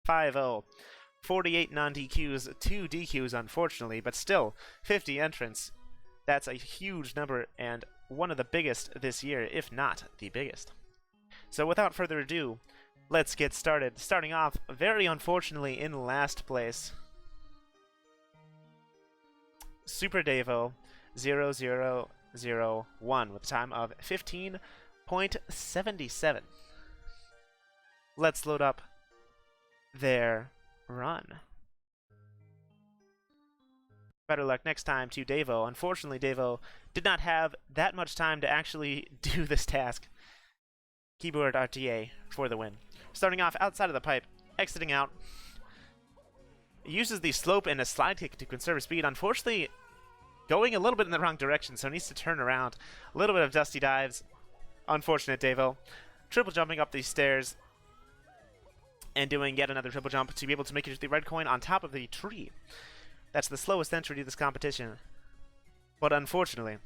5-0. 48 non-DQs, 2 DQs unfortunately, but still 50 entrants. That's a huge number and one of the biggest this year, if not the biggest. So without further ado, let's get started. Starting off, very unfortunately, in last place, Super Devo 0001 with a time of 15.77. Let's load up their run. Better luck next time to Devo. Unfortunately, Devo did not have that much time to actually do this task. Keyboard RTA for the win. Starting off outside of the pipe, exiting out. Uses the slope and a slide kick to conserve speed. Unfortunately, going a little bit in the wrong direction, so needs to turn around. A little bit of dusty dives. Unfortunate, Devo. Triple jumping up these stairs and doing yet another triple jump to be able to make it to the red coin on top of the tree. That's the slowest entry to this competition. But unfortunately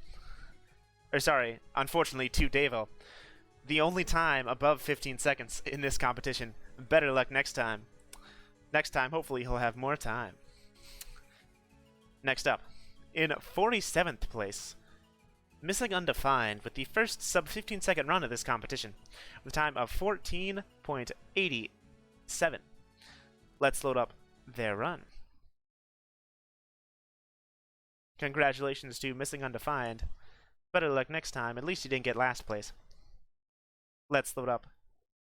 to Devo, the only time above 15 seconds in this competition. Better luck next time. Next time, hopefully, he'll have more time. Next up, in 47th place, Missing Undefined with the first sub 15 second run of this competition with a time of 14.87. Let's load up their run. Congratulations to Missing Undefined. Better luck next time. At least you didn't get last place. Let's load up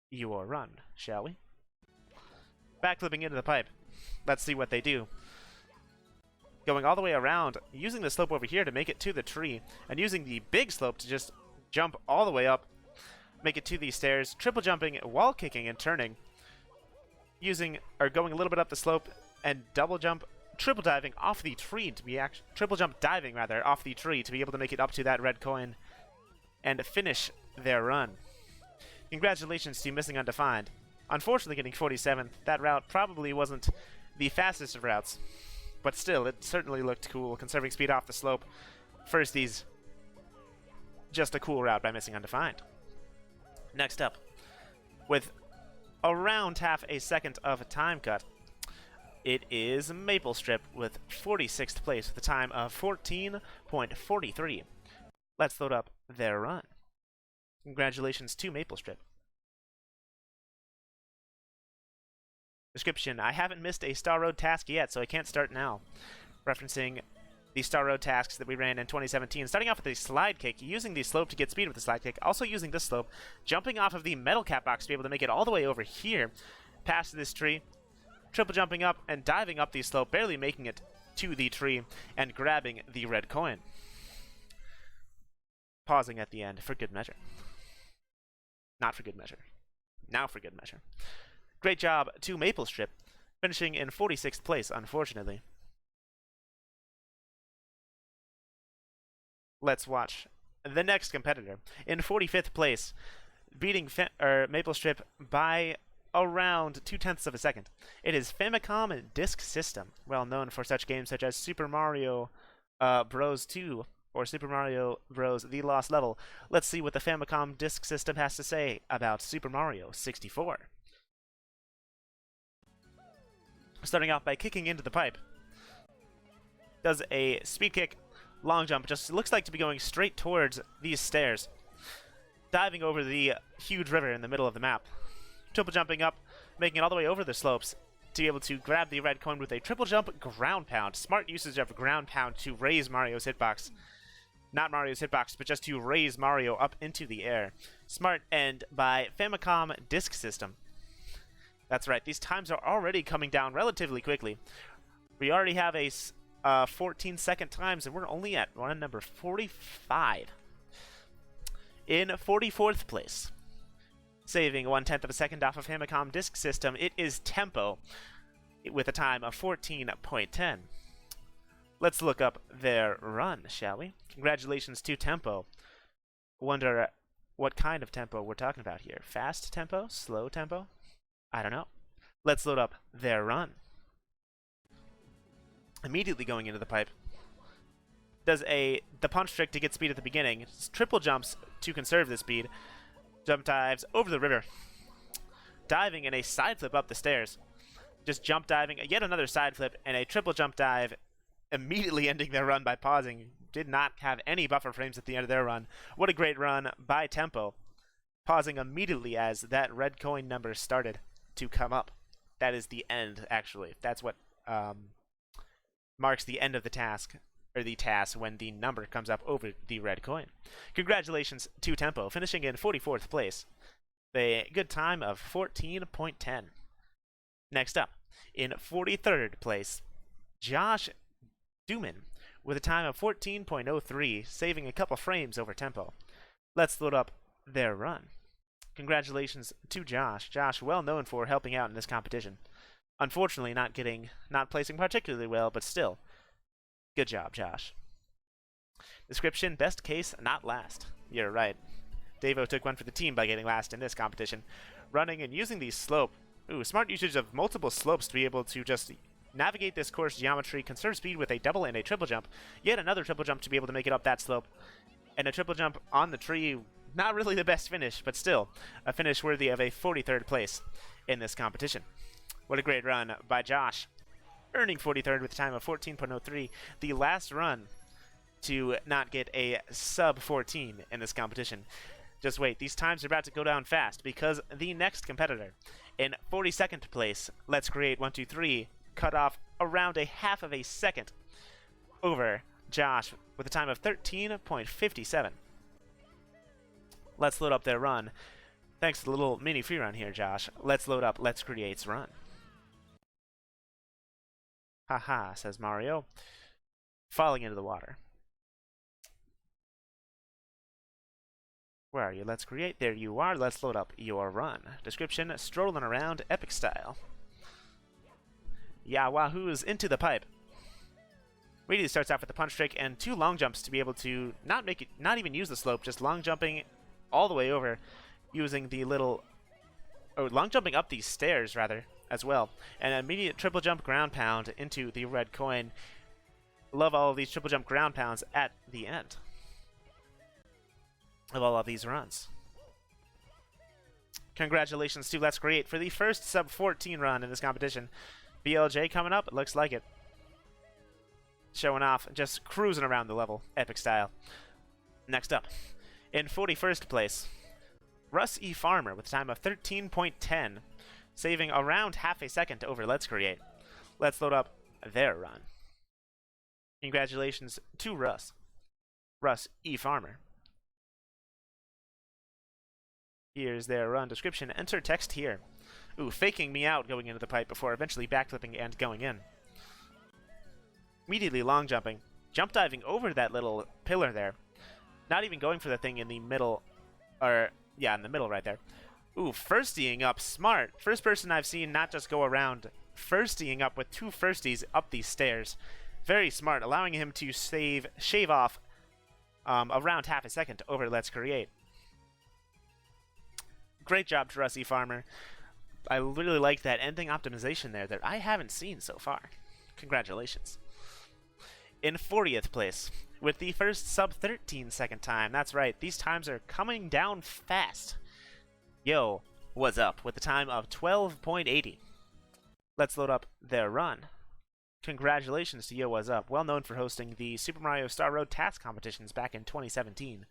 your run, shall we? Backflipping into the pipe. Let's see what they do. Going all the way around, using the slope over here to make it to the tree, and using the big slope to just jump all the way up, make it to these stairs, triple jumping, wall kicking, and turning. Going a little bit up the slope, and double jump, triple diving off the tree to be triple jump diving rather off the tree to be able to make it up to that red coin and finish their run. Congratulations to Missing Undefined. Unfortunately, getting 47th. That route probably wasn't the fastest of routes, but still, it certainly looked cool, conserving speed off the slope. Firsties, just a cool route by Missing Undefined. Next up, with around half a second of a time cut, it is Maple Strip with 46th place with a time of 14.43. Let's load up their run. Congratulations to Maple Strip. Description: I haven't missed a Star Road task yet, so I can't start now. Referencing the Star Road tasks that we ran in 2017. Starting off with a slide kick, using the slope to get speed with the slide kick, also using this slope, jumping off of the metal cap box to be able to make it all the way over here, past this tree, triple jumping up and diving up the slope, barely making it to the tree, and grabbing the red coin. Pausing at the end for good measure. Not for good measure. Now for good measure. Great job to Maple Strip, finishing in 46th place, unfortunately. Let's watch the next competitor. In 45th place, beating Maple Strip by around 0.2 of a second. It is Famicom Disk System, well known for such games such as Super Mario Bros. 2 or Super Mario Bros. The Lost Level. Let's see what the Famicom Disk System has to say about Super Mario 64. Starting off by kicking into the pipe. Does a speed kick, long jump, just looks like to be going straight towards these stairs. Diving over the huge river in the middle of the map. Triple jumping up, making it all the way over the slopes to be able to grab the red coin with a triple jump ground pound. Smart usage of ground pound to raise Mario's hitbox. Not Mario's hitbox, but just to raise Mario up into the air. Smart end by Famicom Disk System. That's right, these times are already coming down relatively quickly. We already have a 14-second times, and we're only at run number 45. In 44th place, saving 1/10 of a second off of Famicom Disk System, it is Tempo with a time of 14.10. Let's look up their run, shall we? Congratulations to Tempo. Wonder what kind of tempo we're talking about here. Fast tempo? Slow tempo? I don't know. Let's load up their run. Immediately going into the pipe. Does the punch trick to get speed at the beginning. Triple jumps to conserve the speed. Jump dives over the river. Diving in a side flip up the stairs. just jump diving, yet another side flip, and a triple jump dive, immediately ending their run by pausing. Did not have any buffer frames at the end of their run. What a great run by Tempo, pausing immediately as that red coin number started to come up. That is the end, actually. That's what marks the end of the task, or the task, when the number comes up over the red coin. Congratulations to Tempo, finishing in 44th place. A good time of 14.10. Next up, in 43rd place, Josh Duman, with a time of 14.03, saving a couple frames over Tempo. Let's load up their run. Congratulations to Josh. Josh, well known for helping out in this competition. Unfortunately, not placing particularly well, but still, good job, Josh. Description: best case, not last. You're right. Davo took one for the team by getting last in this competition. Running and using the slope. Ooh, smart usage of multiple slopes to be able to just navigate this course geometry, conserve speed with a double and a triple jump. Yet another triple jump to be able to make it up that slope. And a triple jump on the tree. Not really the best finish, but still a finish worthy of a 43rd place in this competition. What a great run by Josh, earning 43rd with a time of 14.03, the last run to not get a sub 14 in this competition. Just wait, these times are about to go down fast because the next competitor in 42nd place, Let's Create 123, cut off around a half of a second over Josh with a time of 13.57. Let's load up their run. Thanks to the little mini free run here, Josh. Let's load up Let's Create's run. Haha, says Mario, falling into the water. Where are you? Let's Create. There you are. Let's load up your run. Description: strolling around epic style. Yeah, wahoo's into the pipe. Immediately starts off with the punch trick and two long jumps to be able to not even use the slope, just long jumping all the way over, using the little, long jumping up these stairs rather as well, and an immediate triple jump ground pound into the red coin. Love all of these triple jump ground pounds at the end of all of these runs. Congratulations to Let's Create for the first sub 14 run in this competition. BLJ coming up, it looks like it. Showing off, just cruising around the level, epic style. Next up, in 41st place, Russ E. Farmer with a time of 13.10, saving around half a second over Let's Create. Let's load up their run. Congratulations to Russ E. Farmer. Here's their run description. Enter text here. Ooh, faking me out going into the pipe before eventually backflipping and going in. Immediately long jumping. Jump diving over that little pillar there. Not even going for the thing in the middle. Or, yeah, in the middle right there. Ooh, firstying up. Smart. First person I've seen not just go around. Firstying up with two firsties up these stairs. Very smart, allowing him to shave off around half a second over Let's Create. Great job to Rusty Farmer. I really like that ending optimization there that I haven't seen so far. Congratulations. In 40th place, with the first sub 13 second time. That's right, these times are coming down fast. Yo, what's up? With the time of 12.80. Let's load up their run. Congratulations to Yo, what's up? Well known for hosting the Super Mario Star Road task competitions back in 2017.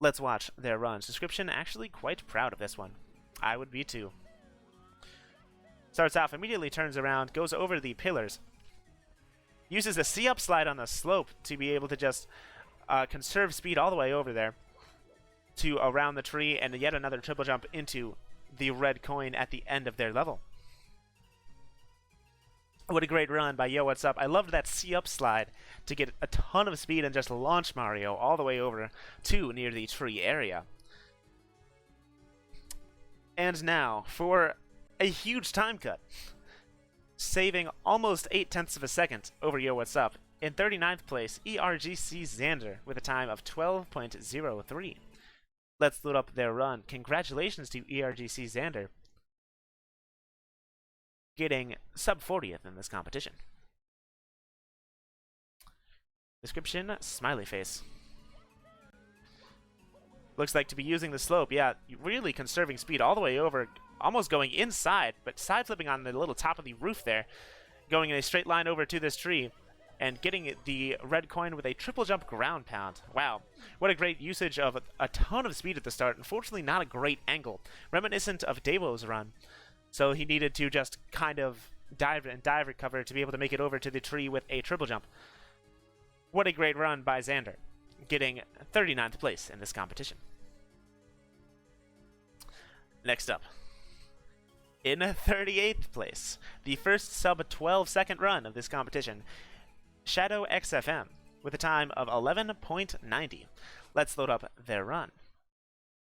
Let's watch their runs. Description: actually quite proud of this one. I would be too. Starts off, immediately turns around, goes over the pillars. Uses a C-up slide on the slope to be able to just conserve speed all the way over there to around the tree, and yet another triple jump into the red coin at the end of their level. What a great run by Yo, what's up? I loved that C-up slide to get a ton of speed and just launch Mario all the way over to near the tree area. And now, for a huge time cut, saving almost 0.8 of a second over Yo, what's up? In 39th place, ERGC Xander with a time of 12.03. Let's load up their run. Congratulations to ERGC Xander, getting sub 40th in this competition. Description: smiley face. Looks like to be using the slope. Yeah, really conserving speed all the way over almost going inside, but side flipping on the little top of the roof there, going in a straight line over to this tree, and getting the red coin with a triple jump ground pound. Wow, what a great usage of a ton of speed at the start. Unfortunately, not a great angle, reminiscent of Devo's run. So he needed to just kind of dive and dive recover to be able to make it over to the tree with a triple jump. What a great run by Xander, getting 39th place in this competition. Next up, in 38th place, the first sub 12-second run of this competition, Shadow XFM, with a time of 11.90. Let's load up their run.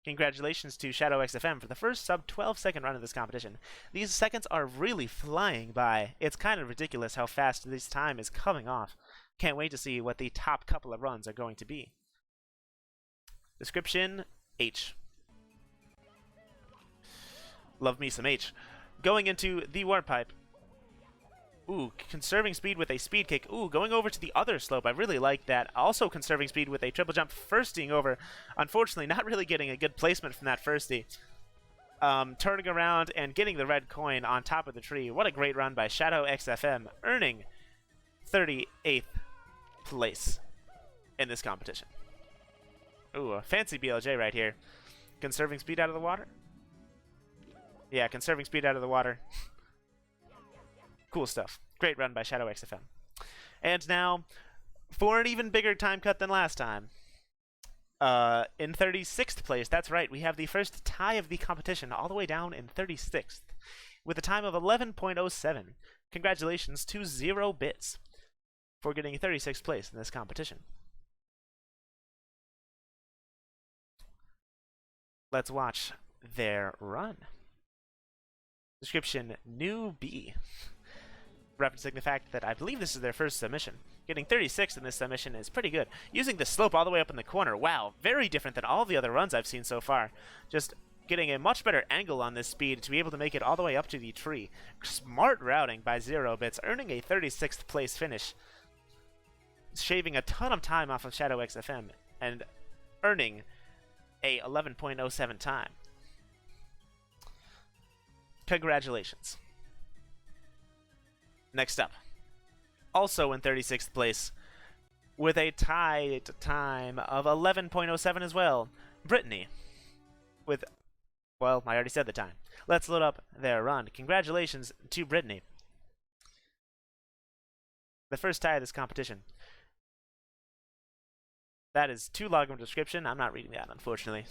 Congratulations to Shadow XFM for the first sub 12-second run of this competition. These seconds are really flying by. It's kind of ridiculous how fast this time is coming off. Can't wait to see what the top couple of runs are going to be. Description, H. Love me some H. Going into the warp pipe. Ooh, conserving speed with a speed kick. Ooh, going over to the other slope. I really like that. Also conserving speed with a triple jump, firsting over. Unfortunately, not really getting a good placement from that firstie. Turning around and getting the red coin on top of the tree. What a great run by Shadow XFM, earning 38th place in this competition. Ooh, a fancy BLJ right here. Conserving speed out of the water? Yeah, conserving speed out of the water. Cool stuff. Great run by Shadow XFM. And now, for an even bigger time cut than last time, in 36th place, that's right, we have the first tie of the competition, all the way down in 36th, with a time of 11.07. Congratulations to 0 bits for getting 36th place in this competition. Let's watch their run. Description, new B. Referencing the fact that I believe this is their first submission. Getting 36 in this submission is pretty good. Using the slope all the way up in the corner. Wow, very different than all the other runs I've seen so far. Just getting a much better angle on this speed to be able to make it all the way up to the tree. Smart routing by 0 bits, earning a 36th place finish. Shaving a ton of time off of Shadow XFM and earning a 11.07 time. Congratulations. Next up, also in 36th place, with a tied time of 11.07 as well, Brittany, with, well, I already said the time. Let's load up their run. Congratulations to Brittany. The first tie of this competition. That is too long of a description. I'm not reading that, unfortunately.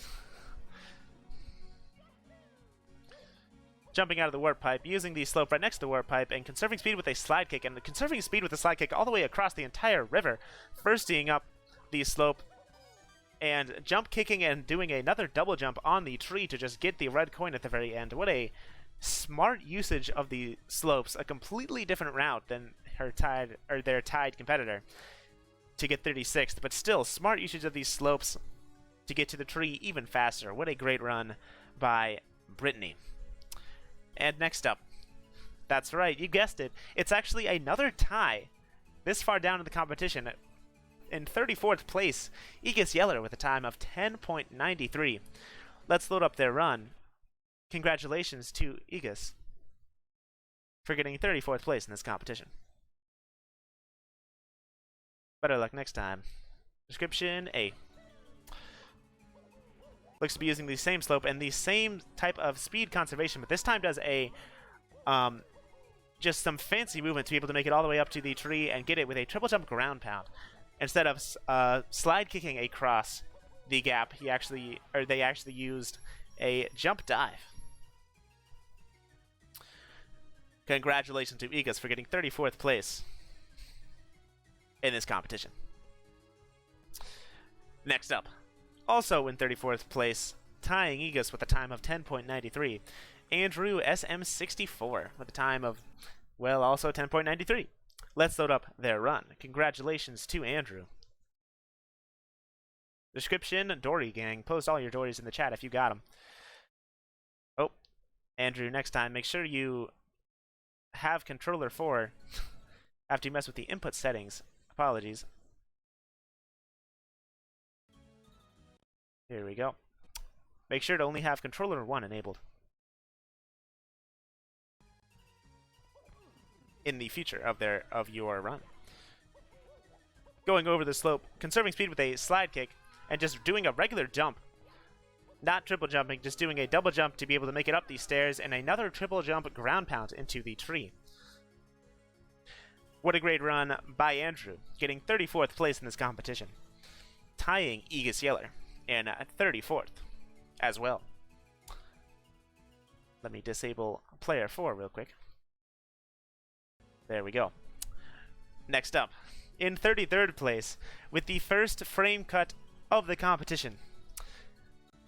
Jumping out of the warp pipe, using the slope right next to the warp pipe, and conserving speed with a slide kick, and conserving speed with a slide kick all the way across the entire river, firstying up the slope, and jump kicking and doing another double jump on the tree to just get the red coin at the very end. What a smart usage of the slopes, a completely different route than their tied competitor to get 36th, but still smart usage of these slopes to get to the tree even faster. What a great run by Brittany. And next up, that's right, you guessed it, it's actually another tie this far down in the competition. In 34th place, Aegis Yeller with a time of 10.93. Let's load up their run. Congratulations to Aegis for getting 34th place in this competition. Better luck next time. Description, A. Looks to be using the same slope and the same type of speed conservation, but this time does a just some fancy movement to be able to make it all the way up to the tree and get it with a triple jump ground pound. Instead of slide kicking across the gap, they actually used a jump dive. Congratulations to Aegis for getting 34th place in this competition. Next up, also in 34th place, tying Aegis with a time of 10.93, Andrew SM64 with a time of, well, also 10.93. Let's load up their run. Congratulations to Andrew. Description, Dory Gang. Post all your Dories in the chat if you got them. Oh, Andrew, next time, make sure you have controller 4 after you mess with the input settings. Apologies. Here we go. Make sure to only have controller 1 enabled. in the future of your run. Going over the slope, conserving speed with a slide kick, and just doing a regular jump. Not triple jumping, just doing a double jump to be able to make it up these stairs, and another triple jump ground pound into the tree. What a great run by Andrew, getting 34th place in this competition, tying Aegis Yeller in 34th as well. Let me disable player 4 real quick. There we go. Next up, in 33rd place, with the first frame cut of the competition.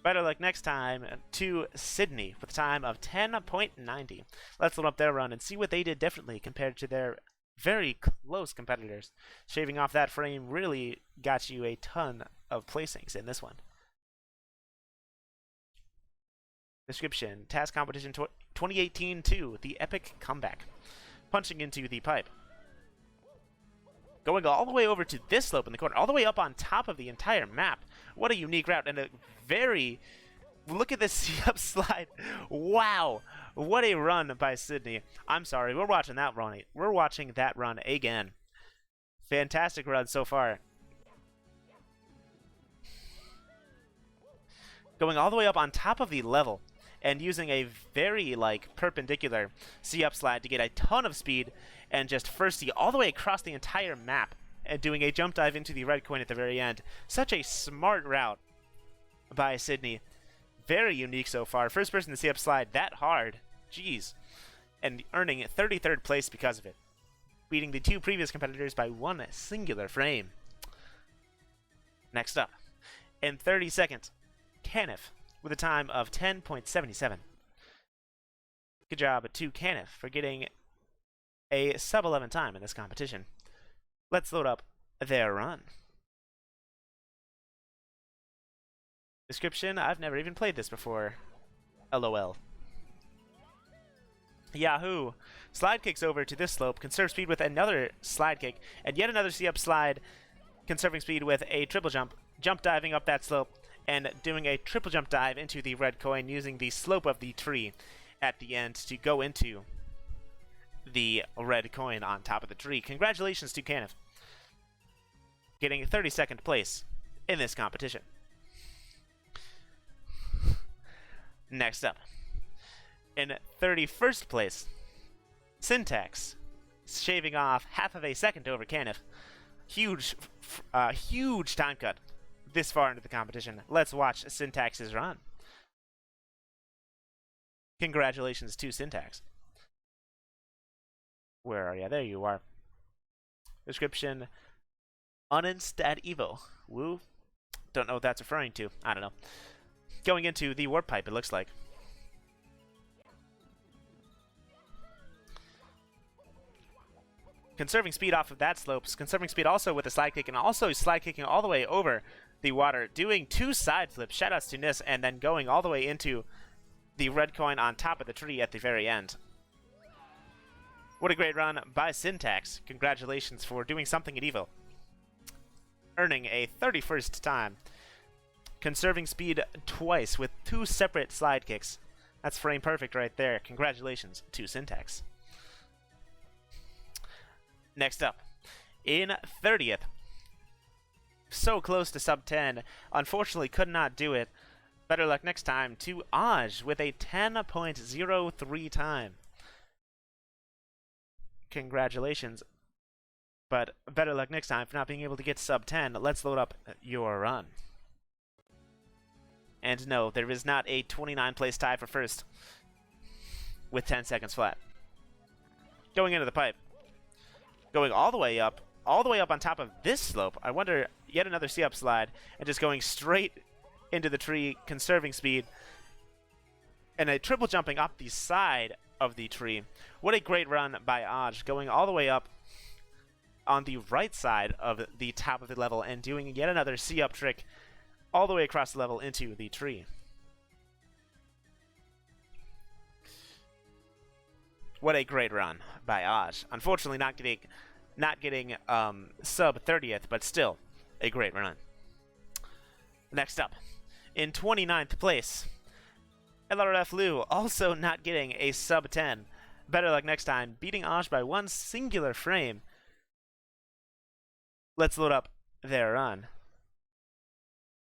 Better luck next time to Sydney with a time of 10.90. Let's load up their run and see what they did differently compared to their very close competitors. Shaving off that frame really got you a ton of placings in this one. Description: TAS Competition 2018-2, the epic comeback. Punching into the pipe. Going all the way over to this slope in the corner, all the way up on top of the entire map. What a unique route, and a very... Look at this up slide. Wow. What a run by Sydney. I'm sorry, we're watching that run. We're watching that run again. Fantastic run so far. Going all the way up on top of the level and using a very perpendicular C-up slide to get a ton of speed and just firsty all the way across the entire map and doing a jump dive into the red coin at the very end. Such a smart route by Sydney. Very unique so far. First person to C-up slide that hard. Jeez. And earning 33rd place because of it. Beating the two previous competitors by one singular frame. Next up, in 32nd, Caniff with a time of 10.77. Good job to Caniff for getting a sub-11 time in this competition. Let's load up their run. Description: I've never even played this before. LOL. Yahoo! Slide kicks over to this slope, conserve speed with another slide kick, and yet another C-up slide, conserving speed with a triple jump, jump diving up that slope, and doing a triple jump dive into the red coin using the slope of the tree at the end to go into the red coin on top of the tree. Congratulations to Caniff, getting 32nd place in this competition. Next up, in 31st place, Syntax, shaving off half of a second over Caniff. Huge time cut this far into the competition. Let's watch Syntax's run. Congratulations to Syntax. Where are you? There you are. Description: Uninstat Evo. Woo. Don't know what that's referring to. I don't know. Going into the warp pipe, it looks like. Conserving speed off of that slope. Conserving speed also with a slide kick, and also slide kicking all the way over the water. Doing two side flips. Shoutouts to Nis, and then going all the way into the red coin on top of the tree at the very end. What a great run by Syntax. Congratulations for doing something at Evo. Earning a 31st time. Conserving speed twice with two separate slide kicks. That's frame perfect right there. Congratulations to Syntax. Next up, in 30th. So close to sub 10. Unfortunately could not do it. Better luck next time to Aj with a 10.03 time. Congratulations. But better luck next time for not being able to get sub 10. Let's load up your run. And no, there is not a 29 place tie for first with 10 seconds flat. Going into the pipe. Going all the way up on top of this slope. I wonder, yet another C-up slide, and just going straight into the tree, conserving speed, and a triple jumping up the side of the tree. What a great run by Aj, going all the way up on the right side of the top of the level and doing yet another C-up trick all the way across the level into the tree. What a great run by Aj. Unfortunately not getting sub 30th, but still a great run. Next up, in 29th place, LRF Lou, also not getting a sub 10. Better luck next time, beating Osh by one singular frame. Let's load up their run.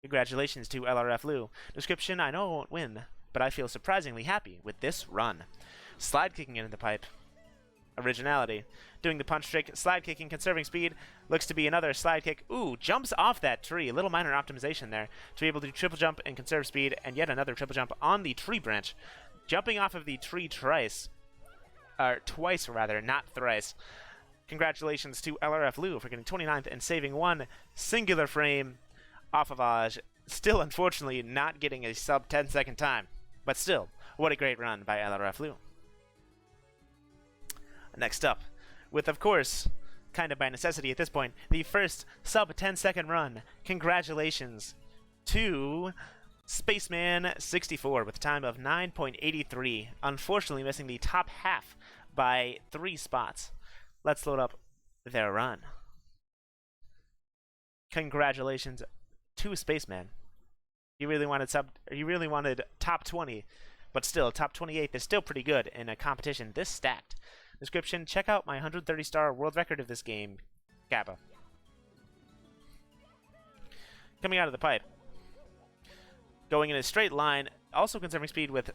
Congratulations to LRF Lou. Description: I know I won't win, but I feel surprisingly happy with this run. Slide kicking into the pipe. Originality. Doing the punch trick, slide kicking, conserving speed. Looks to be another slide kick. Ooh, jumps off that tree. A little minor optimization there to be able to triple jump and conserve speed, and yet another triple jump on the tree branch. Jumping off of the tree twice, rather, not thrice. Congratulations to LRF Lou for getting 29th and saving one singular frame off of Aj. Still, unfortunately, not getting a sub 10-second time. But still, what a great run by LRF Lou. Next up, with, of course, kind of by necessity at this point, the first sub 10-second run. Congratulations to Spaceman64 with a time of 9.83. Unfortunately, missing the top half by 3 spots. Let's load up their run. Congratulations to Spaceman. You really wanted top 20, but still, top 28 is still pretty good in a competition this stacked. Description: check out my 130-star world record of this game, Kappa. Coming out of the pipe. Going in a straight line, also conserving speed with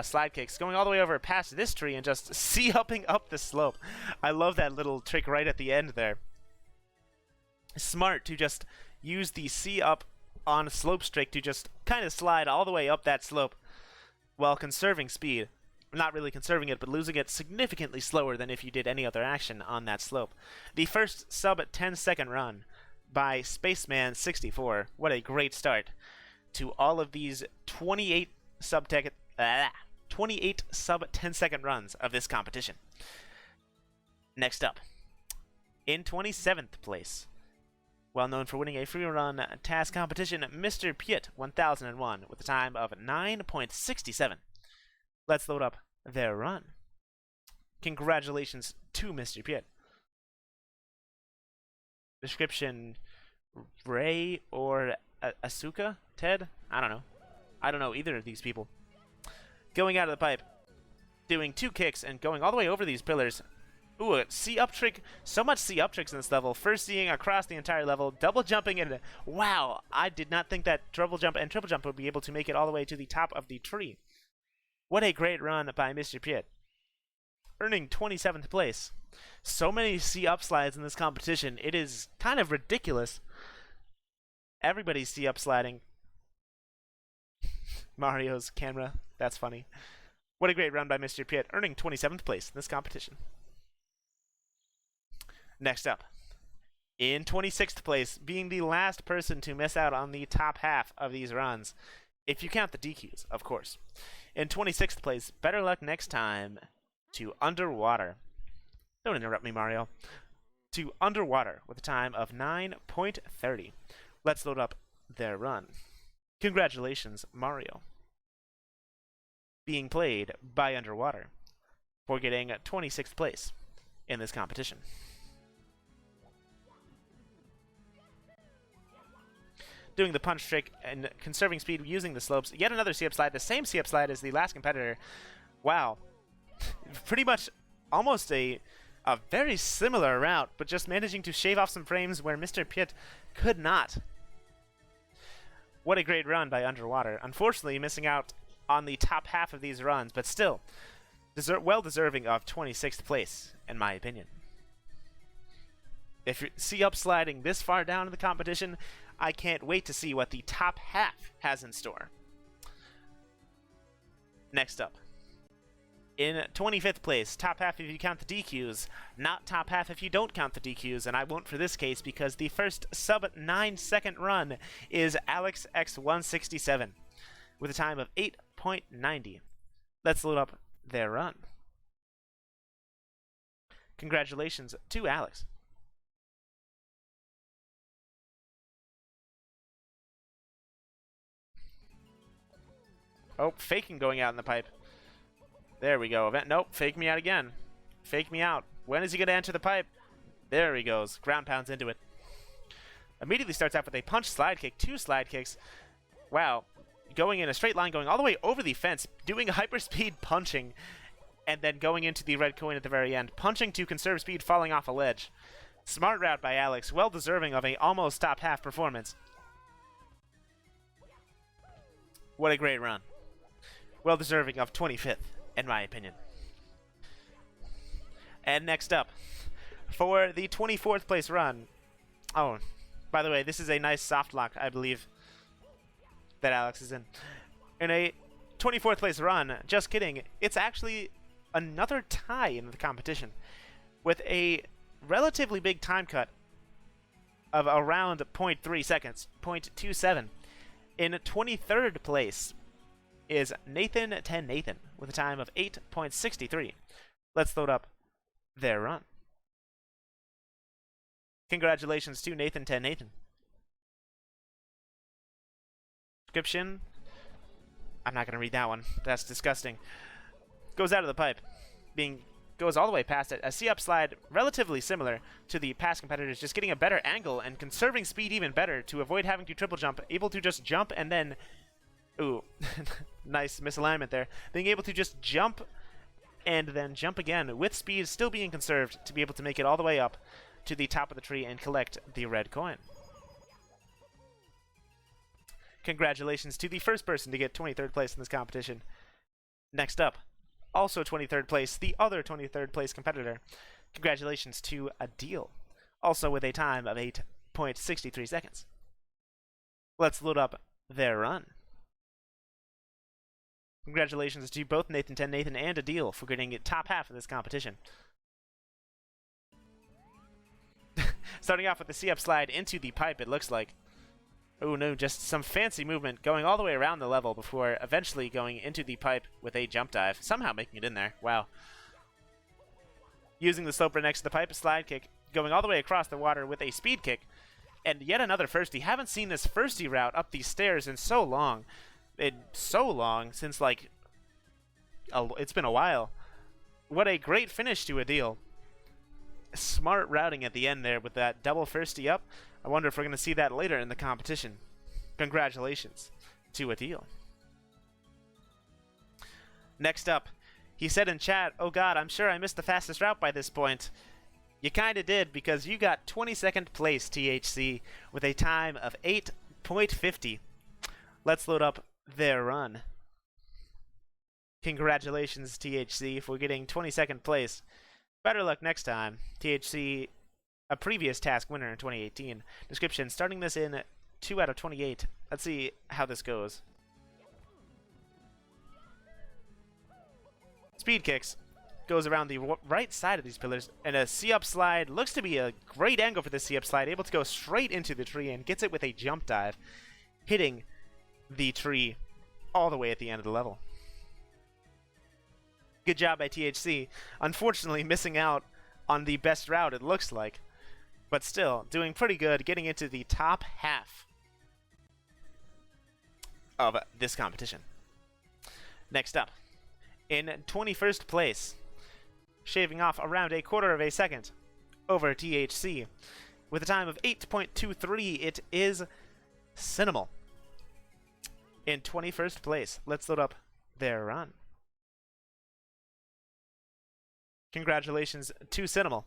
slide kicks, going all the way over past this tree and just C-upping up the slope. I love that little trick right at the end there. Smart to just use the C-up on slope streak to just kind of slide all the way up that slope while conserving speed. Not really conserving it, but losing it significantly slower than if you did any other action on that slope. The first sub 10-second run by Spaceman64. What a great start to all of these 28 sub 10-second runs of this competition. Next up, in 27th place, well known for winning a free run TAS competition, Mr. Piet 1001 with a time of 9.67. Let's load up their run. Congratulations to Mr. Piet. Description: Ray or Asuka? Ted? I don't know. I don't know either of these people. Going out of the pipe, doing 2 kicks and going all the way over these pillars. Ooh, a C-up trick. So much C-up tricks in this level. First seeing across the entire level, double jumping, and wow, I did not think that double jump and triple jump would be able to make it all the way to the top of the tree. What a great run by Mr. Piet, earning 27th place. So many C-up slides in this competition. It is kind of ridiculous. Everybody's C-up sliding. Mario's camera. That's funny. What a great run by Mr. Piet, earning 27th place in this competition. Next up, in 26th place, being the last person to miss out on the top half of these runs, if you count the DQs, of course. In 26th place, better luck next time, to Underwater. Don't interrupt me, Mario. To Underwater with a time of 9.30. Let's load up their run. Congratulations, Mario. Being played by Underwater for getting 26th place in this competition. Doing the punch trick and conserving speed using the slopes. Yet another C-up slide, the same C-up slide as the last competitor. Wow. Pretty much almost a very similar route, but just managing to shave off some frames where Mr. Piet could not. What a great run by Underwater. Unfortunately, missing out on the top half of these runs, but still well deserving of 26th place, in my opinion. If you see up sliding this far down in the competition, I can't wait to see what the top half has in store. Next up, in 25th place, top half if you count the DQs, not top half if you don't count the DQs, and I won't for this case because the first sub 9-second run is Alex X167 with a time of 8.90. Let's load up their run. Congratulations to Alex. Oh, faking going out in the pipe. There we go. Nope, fake me out again. Fake me out. When is he going to enter the pipe? There he goes. Ground pounds into it. Immediately starts out with a punch slide kick, 2 slide kicks. Wow. Going in a straight line, going all the way over the fence, doing hyperspeed punching. and then going into the red coin at the very end, punching to conserve speed, falling off a ledge. Smart route by Alex, well deserving of a almost top half performance. What a great run. Well deserving of 25th, in my opinion. And next up, for the 24th place run. Oh, by the way, this is a nice soft lock, I believe, that Alex is in. In a 24th place run, just kidding, it's actually another tie in the competition with a relatively big time cut of around 0.3 seconds, 0.27. In 23rd place is Nathan 10 Nathan with a time of 8.63. Let's load up their run. Congratulations to Nathan 10 Nathan. Description. I'm not going to read that one. That's disgusting. Goes out of the pipe. Goes all the way past it. A C-up slide relatively similar to the past competitors, just getting a better angle and conserving speed even better to avoid having to triple jump. Able to just jump and then... Ooh, nice misalignment there. Being able to just jump and then jump again with speed still being conserved to be able to make it all the way up to the top of the tree and collect the red coin. Congratulations to the first person to get 23rd place in this competition. Next up, also 23rd place, the other 23rd place competitor. Congratulations to Adil, also with a time of 8.63 seconds. Let's load up their run. Congratulations to both Nathan 10 Nathan and Adil for getting top half of this competition. Starting off with the C-up slide into the pipe, it looks like. Oh no, just some fancy movement going all the way around the level before eventually going into the pipe with a jump dive. Somehow making it in there. Wow. Using the sloper next to the pipe, a slide kick, going all the way across the water with a speed kick. And yet another firstie. Haven't seen this firstie route up these stairs in so long. Since like... it's been a while. What a great finish to Adil. Smart routing at the end there with that double firstie up. I wonder if we're going to see that later in the competition. Congratulations to Adil. Next up, he said in chat, "Oh god, I'm sure I missed the fastest route by this point." You kinda did, because you got 22nd place, THC, with a time of 8.50. Let's load up their run. Congratulations, THC, for getting 22nd place. Better luck next time. THC, a previous task winner in 2018. Description, starting this in 2 out of 28. Let's see how this goes. Speed kicks. Goes around the right side of these pillars. And a C-up slide. Looks to be a great angle for this C-up slide. Able to go straight into the tree and gets it with a jump dive. Hitting the tree all the way at the end of the level. Good job by THC. Unfortunately, missing out on the best route, it looks like. But still, doing pretty good, getting into the top half of this competition. Next up, in 21st place, shaving off around a quarter of a second over THC. With a time of 8.23, it is Cinemal. In 21st place, let's load up their run. Congratulations to Cinemal.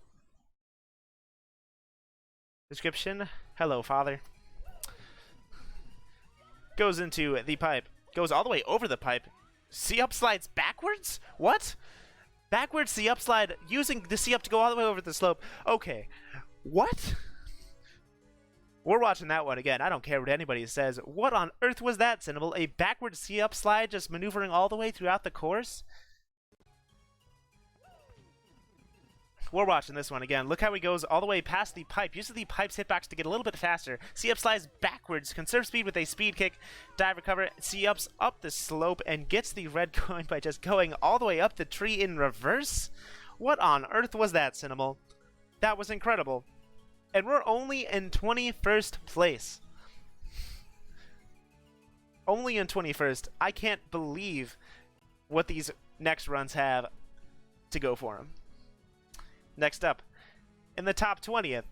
Description, hello, father. Goes into the pipe. Goes all the way over the pipe. C-up slides backwards? What? Backwards C-up slide using the C-up to go all the way over the slope. Okay. What? We're watching that one again. I don't care what anybody says. What on earth was that, Cinemal? A backward C-up slide just maneuvering all the way throughout the course? We're watching this one again. Look how he goes all the way past the pipe. Uses the pipe's hitbox to get a little bit faster. C-up slides backwards. Conserve speed with a speed kick. Dive recover. C-ups up the slope and gets the red coin by just going all the way up the tree in reverse. What on earth was that, Cinemal? That was incredible. And we're only in 21st place. Only in 21st. I can't believe what these next runs have to go for him. Next up, in the top 20th,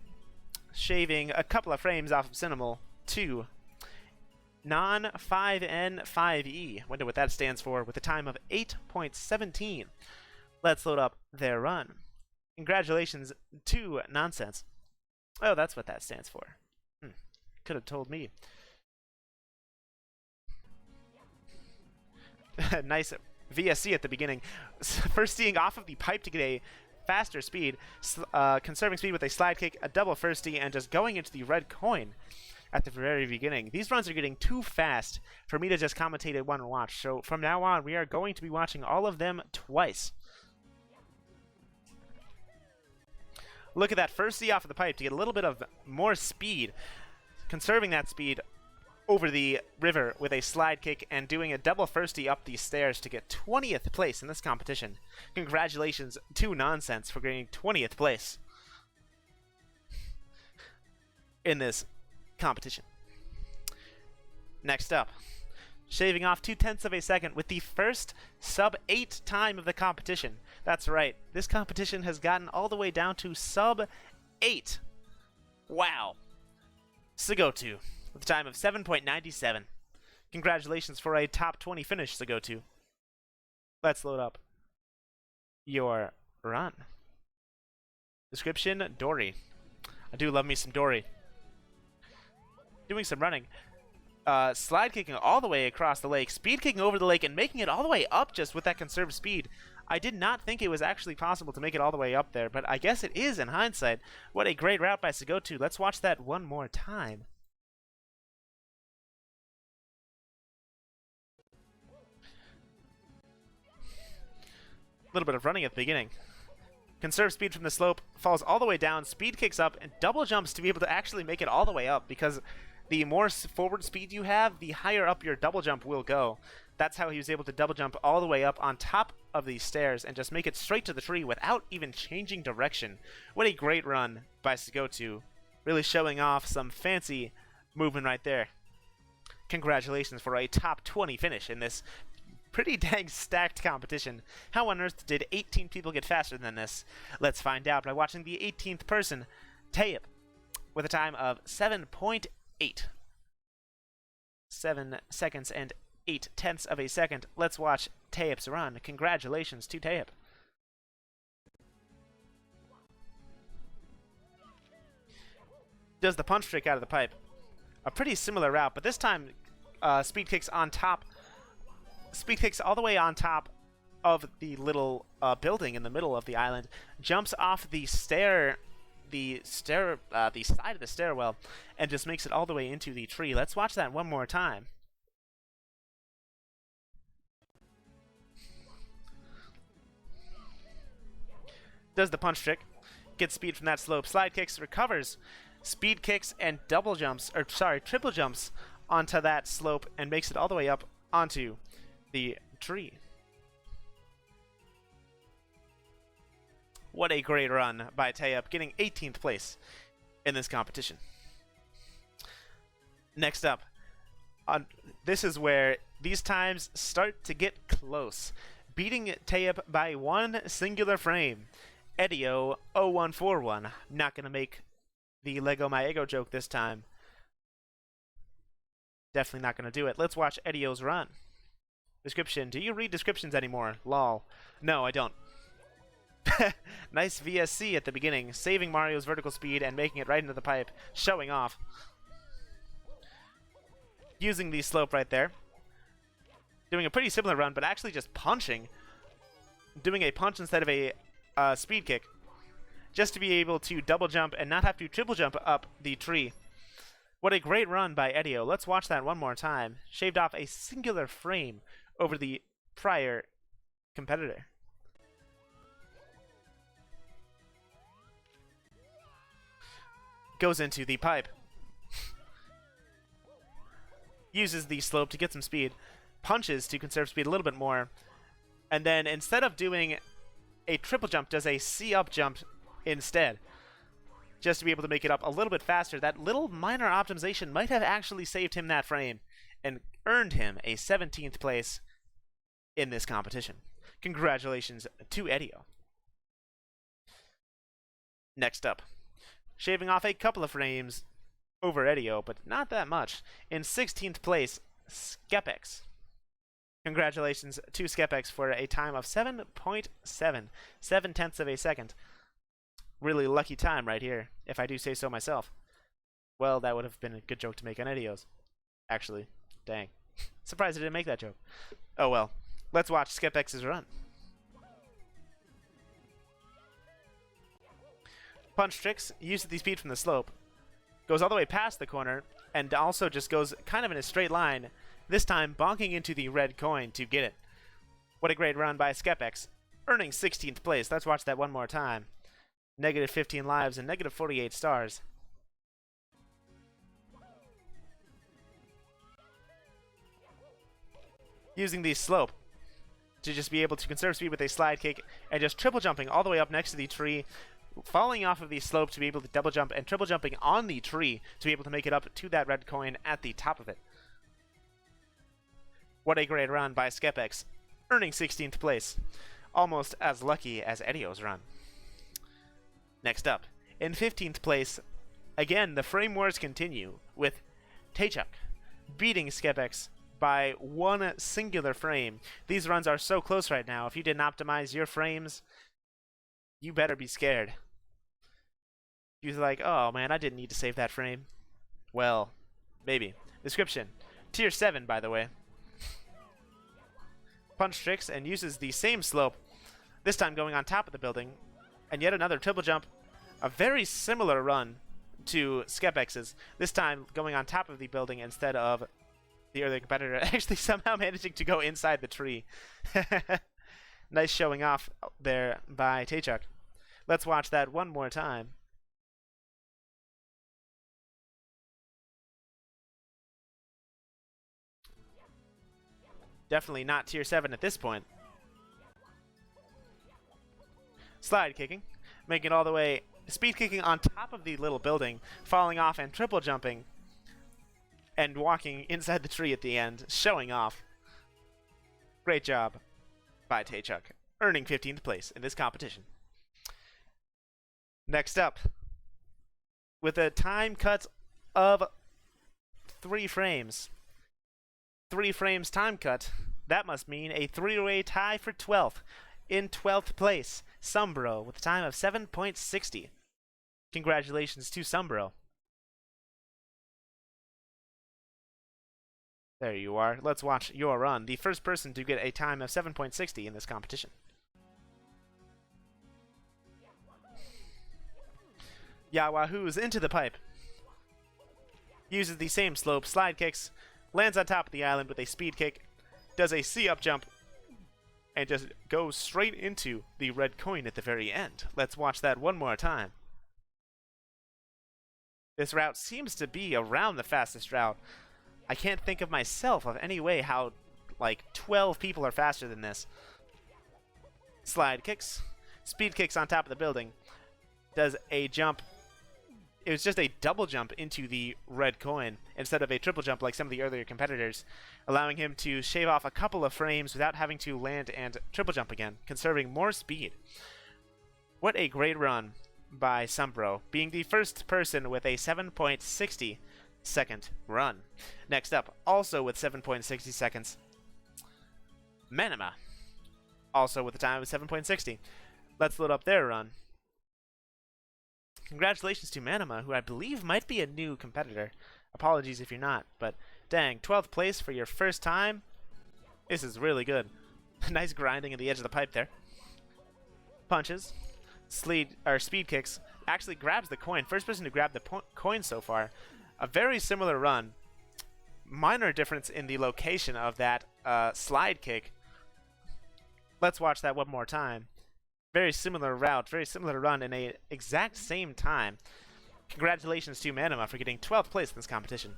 shaving a couple of frames off of Cinemal, 2. Non-5N5E. Wonder what that stands for, with a time of 8.17. Let's load up their run. Congratulations to Nonsense. Oh, that's what that stands for. Could have told me. Nice VSC at the beginning. First seeing off of the pipe to get a faster speed, conserving speed with a slide kick, a double firstie, and just going into the red coin at the very beginning. These runs are getting too fast for me to just commentate at one watch, so from now on we are going to be watching all of them twice. Look at that firstie off of the pipe to get a little bit of more speed, conserving that speed over the river with a slide kick and doing a double firstie up these stairs to get 20th place in this competition. Congratulations to Nonsense for getting 20th place in this competition. Next up, shaving off 0.2 of a second with the first sub-8 time of the competition. That's right, this competition has gotten all the way down to sub-8. Wow. Sagotu with a time of 7.97. Congratulations for a top 20 finish, Sagotu. Let's load up your run. Description, Dory. I do love me some Dory. Doing some running. Slide kicking all the way across the lake, speed kicking over the lake, and making it all the way up just with that conserved speed. I did not think it was actually possible to make it all the way up there, but I guess it is in hindsight. What a great route by Sagotu. Let's watch that one more time. A little bit of running at the beginning. Conserve speed from the slope, falls all the way down, speed kicks up, and double jumps to be able to actually make it all the way up, because the more forward speed you have, the higher up your double jump will go. That's how he was able to double jump all the way up on top of these stairs and just make it straight to the tree without even changing direction. What a great run by Sagotu. Really showing off some fancy movement right there. Congratulations for a top 20 finish in this pretty dang stacked competition. How on earth did 18 people get faster than this? Let's find out by watching the 18th person, Tayyip, with a time of 7.8. 7 seconds and 0.8 of a second. Let's watch Tayyip's run. Congratulations to Tayyip. Does the punch trick out of the pipe. A pretty similar route, but this time speed kicks on top. Speed kicks all the way on top of the little building in the middle of the island. Jumps off the side of the stairwell, and just makes it all the way into the tree. Let's watch that one more time. Does the punch trick, gets speed from that slope, slide kicks, recovers, speed kicks and triple jumps onto that slope and makes it all the way up onto the tree. What a great run by Tayyip, getting 18th place in this competition. Next up, this is where these times start to get close. Beating Tayyip by one singular frame. Edio 0141. Not going to make the Lego My Ego joke this time. Definitely not going to do it. Let's watch Edio's run. Description. Do you read descriptions anymore? Lol. No, I don't. Nice VSC at the beginning, saving Mario's vertical speed and making it right into the pipe, showing off. Using the slope right there. Doing a pretty similar run, but actually just punching. Doing a punch instead of a speed kick. Just to be able to double jump and not have to triple jump up the tree. What a great run by Edio. Let's watch that one more time. Shaved off a singular frame over the prior competitor. Goes into the pipe. Uses the slope to get some speed. Punches to conserve speed a little bit more. And then instead of doing a triple jump, does a C-up jump instead. Just to be able to make it up a little bit faster. That little minor optimization might have actually saved him that frame and earned him a 17th place in this competition. Congratulations to Edio. Next up, shaving off a couple of frames over Edio, but not that much. In 16th place, Skepex. Congratulations to Skepex for a time of 7.7, 7/10 of a second. Really lucky time right here, if I do say so myself. Well, that would have been a good joke to make on Idios. Actually, dang. Surprised I didn't make that joke. Oh well. Let's watch Skepex's run. Punch tricks, uses the speed from the slope, goes all the way past the corner, and also just goes kind of in a straight line, this time bonking into the red coin to get it. What a great run by Skepex, earning 16th place. Let's watch that one more time. Negative 15 lives and negative 48 stars. Using the slope to just be able to conserve speed with a slide kick and just triple jumping all the way up next to the tree, falling off of the slope to be able to double jump and triple jumping on the tree to be able to make it up to that red coin at the top of it. What a great run by Skepex, earning 16th place. Almost as lucky as Edio's run. Next up, in 15th place, again the frame wars continue with Taychuk beating Skepex by one singular frame. These runs are so close right now. If you didn't optimize your frames, you better be scared. You're like, oh man, I didn't need to save that frame. Well, maybe. Description. Tier 7, by the way. Punch tricks and uses the same slope, this time going on top of the building, and yet another triple jump. A very similar run to Skepex's, this time going on top of the building instead of the other competitor actually somehow managing to go inside the tree. Nice showing off there by Taychuk. Let's watch that one more time. Definitely not tier 7 at this point. Slide kicking, making it all the way, speed kicking on top of the little building, falling off and triple jumping, and walking inside the tree at the end, showing off. Great job by Taychuk, earning 15th place in this competition. Next up, with a time cut of 3 frames. 3 frames time cut. That must mean a 3-way tie for 12th. In 12th place, Sumbro with a time of 7.60. Congratulations to Sumbro. There you are. Let's watch your run. The first person to get a time of 7.60 in this competition. Yahwahoo's into the pipe. Uses the same slope, slide kicks, lands on top of the island with a speed kick, does a C-up jump, and just goes straight into the red coin at the very end. Let's watch that one more time. This route seems to be around the fastest route. I can't think of myself of any way how, like, 12 people are faster than this. Slide kicks, speed kicks on top of the building, does a jump. It was just a double jump into the red coin instead of a triple jump like some of the earlier competitors, allowing him to shave off a couple of frames without having to land and triple jump again, conserving more speed. What a great run by Sumbro, being the first person with a 7.60 second run. Next up, also with 7.60 seconds, Manama, also with a time of 7.60. Let's load up their run. Congratulations to Manama, who I believe might be a new competitor. Apologies if you're not, but dang, 12th place for your first time? This is really good. Nice grinding at the edge of the pipe there. Punches, speed kicks, actually grabs the coin. First person to grab the coin so far. A very similar run. Minor difference in the location of that slide kick. Let's watch that one more time. Very similar route, very similar run in a exact same time. Congratulations to Manama for getting 12th place in this competition.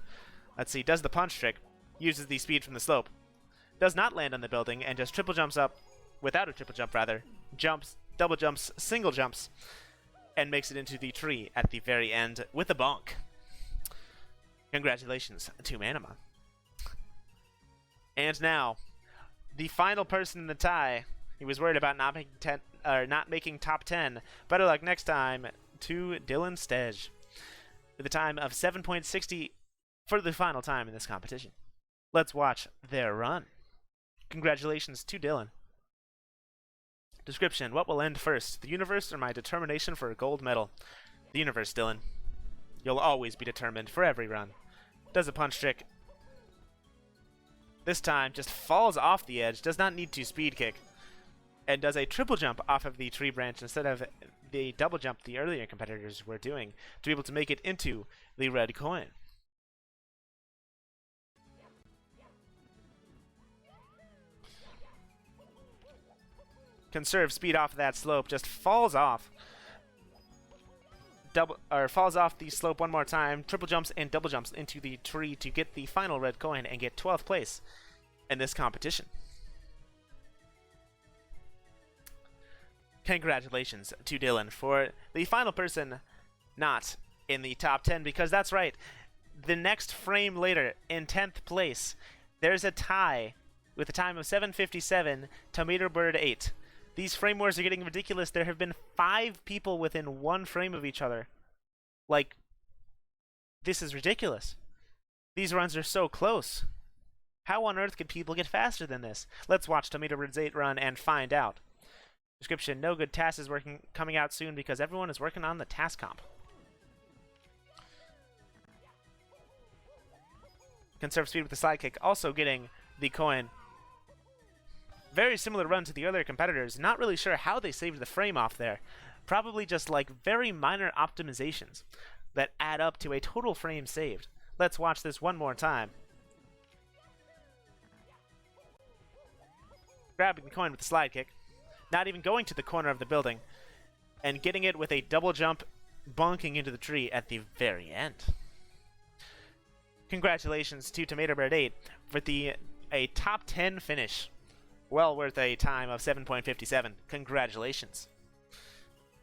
Let's see, does the punch trick, uses the speed from the slope, does not land on the building, and just triple jumps up, without a triple jump rather, jumps, double jumps, single jumps, and makes it into the tree at the very end with a bonk. Congratulations to Manama. And now, the final person in the tie. He was worried about not making top 10. Better luck next time to Dylan Stej with a time of 7.60 for the final time in this competition. Let's watch their run. Congratulations to Dylan. Description: what will end first, the universe or my determination for a gold medal? The universe, Dylan. You'll always be determined for every run. Does a punch trick. This time just falls off the edge, does not need to speed kick, and does a triple jump off of the tree branch instead of the double jump the earlier competitors were doing to be able to make it into the red coin. Conserve speed off of that slope, just falls off. Falls off the slope one more time, triple jumps and double jumps into the tree to get the final red coin and get 12th place in this competition. Congratulations to Dylan for the final person not in the top 10, because that's right, the next frame later in 10th place, there's a tie with a time of 7:57 to Meter Bird 8. These frame wars are getting ridiculous. There have been 5 people within 1 frame of each other. Like, this is ridiculous. These runs are so close. How on earth could people get faster than this? Let's watch Tomato Bird's 8 run and find out. Description: no good TAS is coming out soon because everyone is working on the TAS comp. Conserve speed with the slide kick, also getting the coin. Very similar run to the other competitors. Not really sure how they saved the frame off there. Probably just like very minor optimizations that add up to a total frame saved. Let's watch this one more time. Grabbing the coin with the slide kick. Not even going to the corner of the building. And getting it with a double jump, bonking into the tree at the very end. Congratulations to Tomato Bird 8 for a top 10 finish. Well worth a time of 7:57. Congratulations.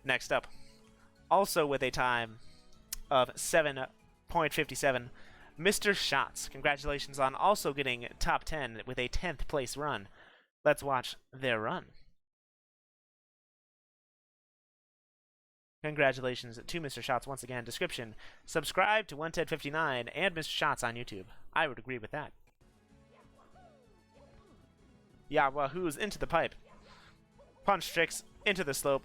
Next up, also with a time of 7:57, Mr. Shots. Congratulations on also getting top 10 with a 10th place run. Let's watch their run. Congratulations to Mr. Shots once again. Description: subscribe to OneTed59 and Mr. Shots on YouTube. I would agree with that. Yahoo's into the pipe. Punch tricks into the slope.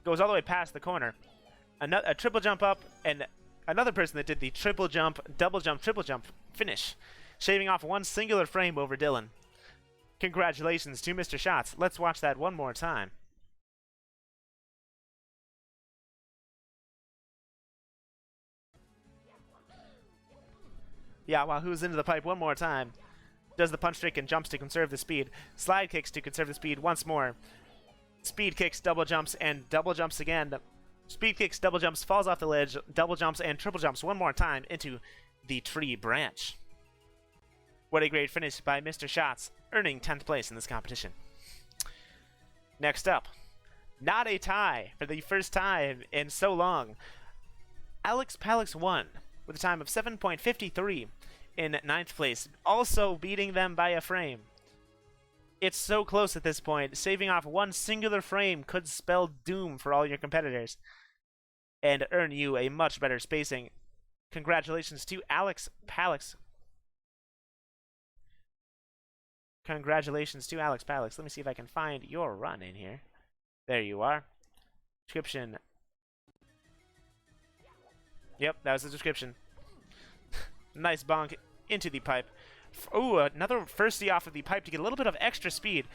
Goes all the way past the corner. A triple jump up, and another person that did the triple jump, double jump, triple jump finish, shaving off 1 singular frame over Dylan. Congratulations to Mr. Shots. Let's watch that one more time. Who's into the pipe one more time. Does the punch trick and jumps to conserve the speed. Slide kicks to conserve the speed once more. Speed kicks, double jumps, and double jumps again. Speed kicks, double jumps, falls off the ledge, double jumps, and triple jumps one more time into the tree branch. What a great finish by Mr. Shots, earning 10th place in this competition. Next up, not a tie for the first time in so long. Alex Palix won with a time of 7:53 in 9th place, also beating them by a frame. It's so close at this point. Saving off 1 singular frame could spell doom for all your competitors and earn you a much better spacing. Congratulations to Alex Palix. Congratulations to Alex Palix. Let me see if I can find your run in here. There you are. Description. Yep, that was the description. Nice bonk into the pipe. Ooh, another firstie off of the pipe to get a little bit of extra speed.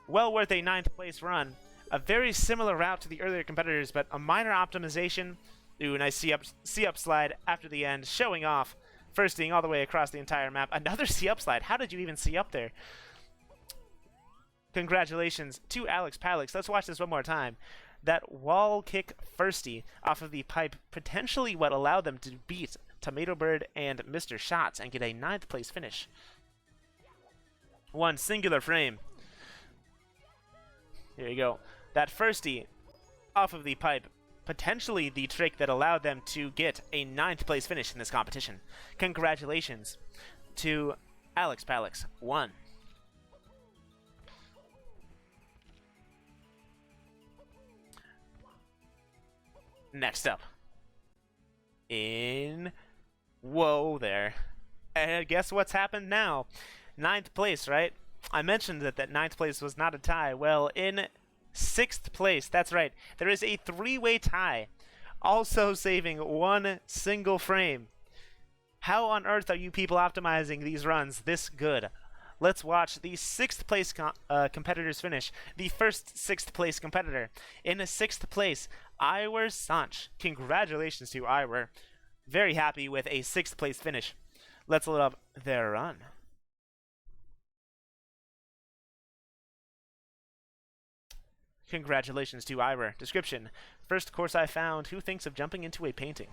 Well worth a 9th place run. A very similar route to the earlier competitors, but a minor optimization. Ooh, nice C-up slide after the end, showing off. Firstieing all the way across the entire map. Another C-up slide. How did you even see up there? Congratulations to Alex Palix. Let's watch this one more time. That wall kick firstie off of the pipe, potentially what allowed them to beat Tomato Bird and Mr. Shots and get a 9th place finish. 1 singular frame. Here you go. That firstie off of the pipe, potentially the trick that allowed them to get a 9th place finish in this competition. Congratulations to Alex Palix. 1. Next up. Whoa there. And guess what's happened now? 9th place, right? I mentioned that ninth place was not a tie. Well, in 6th place, that's right, there is a 3-way tie, also saving one single frame. How on earth are you people optimizing these runs this good? Let's watch the 6th place competitors finish. The first 6th place competitor. In 6th place, Iwer Sanch. Congratulations to Iwer. Very happy with a 6th place finish. Let's load up their run. Congratulations to Iwer. Description: first course I found. Who thinks of jumping into a painting?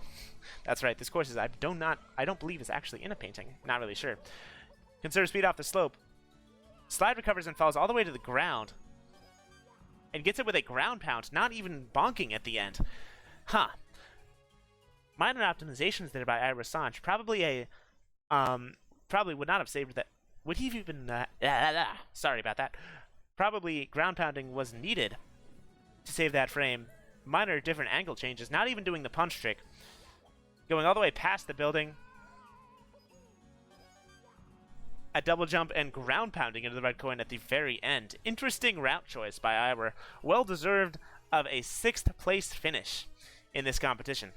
That's right. This course is I don't believe is actually in a painting. Not really sure. Conserve speed off the slope. Slide recovers and falls all the way to the ground. And gets it with a ground pound, not even bonking at the end. Huh. Minor optimizations there by Iwer Sanch. Probably would not have saved that. Would he have even sorry about that. Probably ground pounding was needed to save that frame. Minor different angle changes, not even doing the punch trick. Going all the way past the building. A double jump and ground pounding into the red coin at the very end. Interesting route choice by Iwer. Well deserved of a 6th place finish in this competition.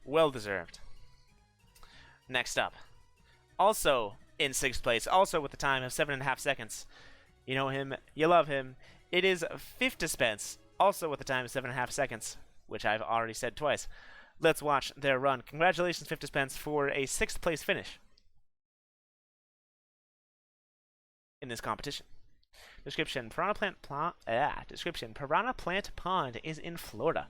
Well deserved. Next up. Also in 6th place, also with a time of 7.5 seconds. You know him, you love him. It is Fifth Dispense, also with a time of 7.5 seconds, which I've already said twice. Let's watch their run. Congratulations, Fifth Dispense, for a 6th place finish in this competition. Description: Piranha Plant Pond is in Florida.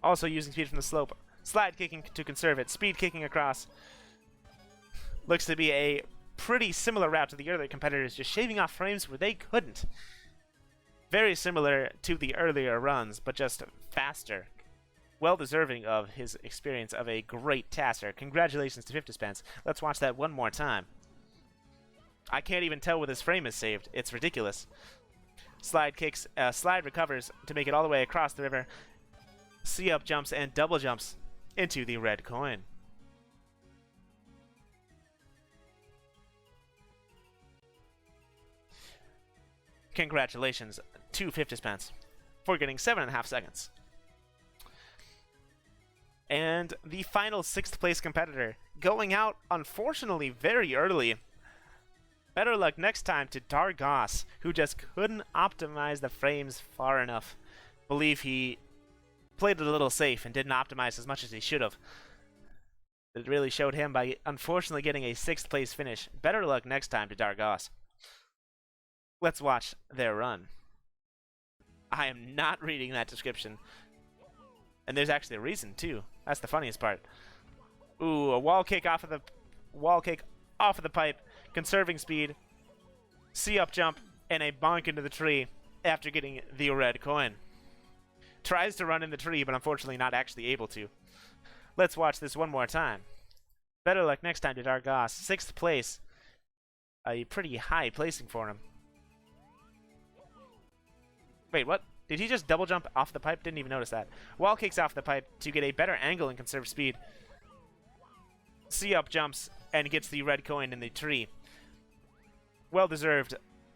Also using speed from the slope. Slide kicking to conserve it. Speed kicking across. Looks to be a pretty similar route to the earlier competitors, just shaving off frames where they couldn't. Very similar to the earlier runs, but just faster. Well deserving of his experience of a great tasser. Congratulations to Fifth Dispense. Let's watch that one more time. I can't even tell where this frame is saved. It's ridiculous. Slide kicks, slide recovers to make it all the way across the river. C-up jumps and double jumps into the red coin. Congratulations to Fifth Dispense for getting 7.5 seconds. And the final 6th place competitor, going out, unfortunately, very early. Better luck next time to Dargos, who just couldn't optimize the frames far enough. Believe he played it a little safe and didn't optimize as much as he should have. It really showed him by unfortunately getting a 6th place finish. Better luck next time to Dargos. Let's watch their run. I am not reading that description. And there's actually a reason too. That's the funniest part. Ooh, a wall kick off of the pipe, conserving speed, C-up jump, and a bonk into the tree after getting the red coin. Tries to run in the tree, but unfortunately not actually able to. Let's watch this one more time. Better luck next time to Dargos. 6th place. A pretty high placing for him. Wait, what? Did he just double jump off the pipe? Didn't even notice that. Wall kicks off the pipe to get a better angle and conserve speed. C-up jumps and gets the red coin in the tree. Well deserved